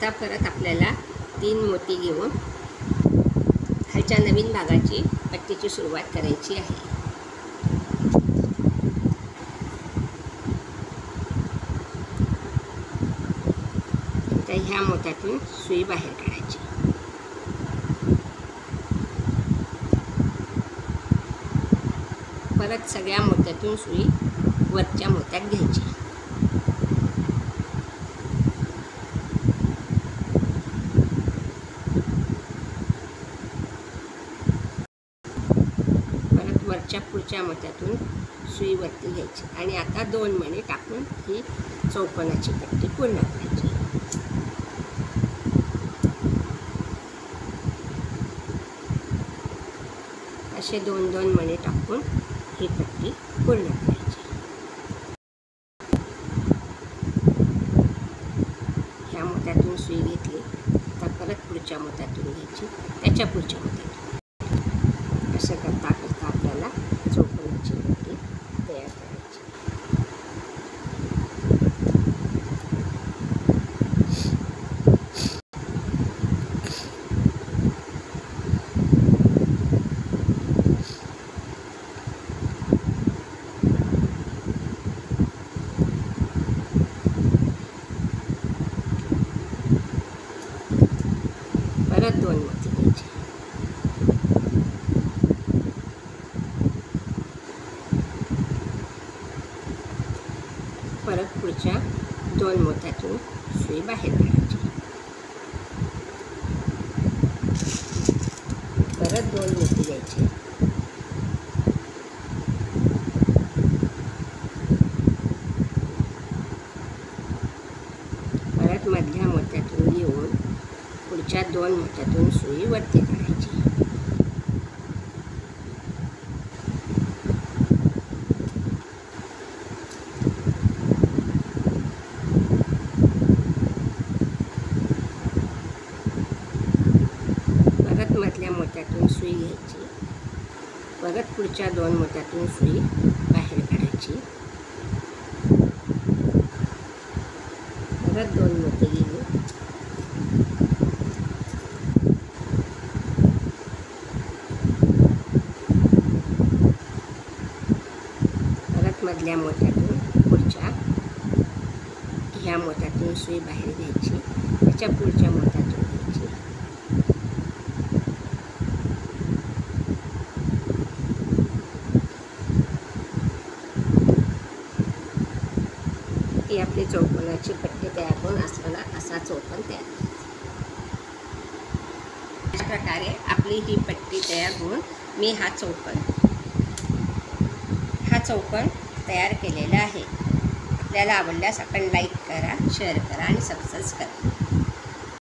आता परत आपल्याला 3 मोती घेऊन खालच्या नवीन भागाची पट्टीची सुरुवात करायची आहे. तर ह्या मोत्यातून सुई बाहेर काढायची. परत सगळ्या मोत्यातून सुई वरच्या मोत्यात घ्यायची. परत वरच्या पुढच्या मोत्यातून सुई वरती घ्यायची आणि आता 2 मणी टाकून ही चौकोनाची पट्टी पूर्ण करायची. असे 2-2 मणी टाकून ही पट्टी पूर्ण करायची. ह्या मोत्यातून सुई घेतली तर परत पुढच्या मोत्यातून घ्यायची, त्याच्या पुढच्या मोत्यातून. असं करता करता आपल्याला चौकोनाची पट्टी तयार करायची. परत 2 मोती घ्यायचे. परत पुढच्या 2 मोत्यातून सुई बाहेर काढायची. परत 2 मोती घ्यायचे. परत मधल्या मोत्यातून घेऊन पुढच्या 2 मोत्यातून सुई वरती काढायची. परत मधल्या मोत्यातून सुई घ्यायची. परत पुढच्या 2 मोत्यातून सुई बाहेर काढायची. परत 2 मोती घेऊन मधल्या मोत्यातून पुढच्या ह्या मोत्यातून सुई बाहेर घ्यायची, त्याच्या पुढच्या मोत्यातून घ्यायची. ही आपली चौकोनाची पट्टी तयार करून असलेला असा चौकोन तयार. अशा प्रकारे आपली ही पट्टी तयार होऊन मी हा चौकोन तयार केलेला आहे. आपल्याला आवडल्यास आपण लाईक करा, शेअर करा आणि सबस्क्राईब करा.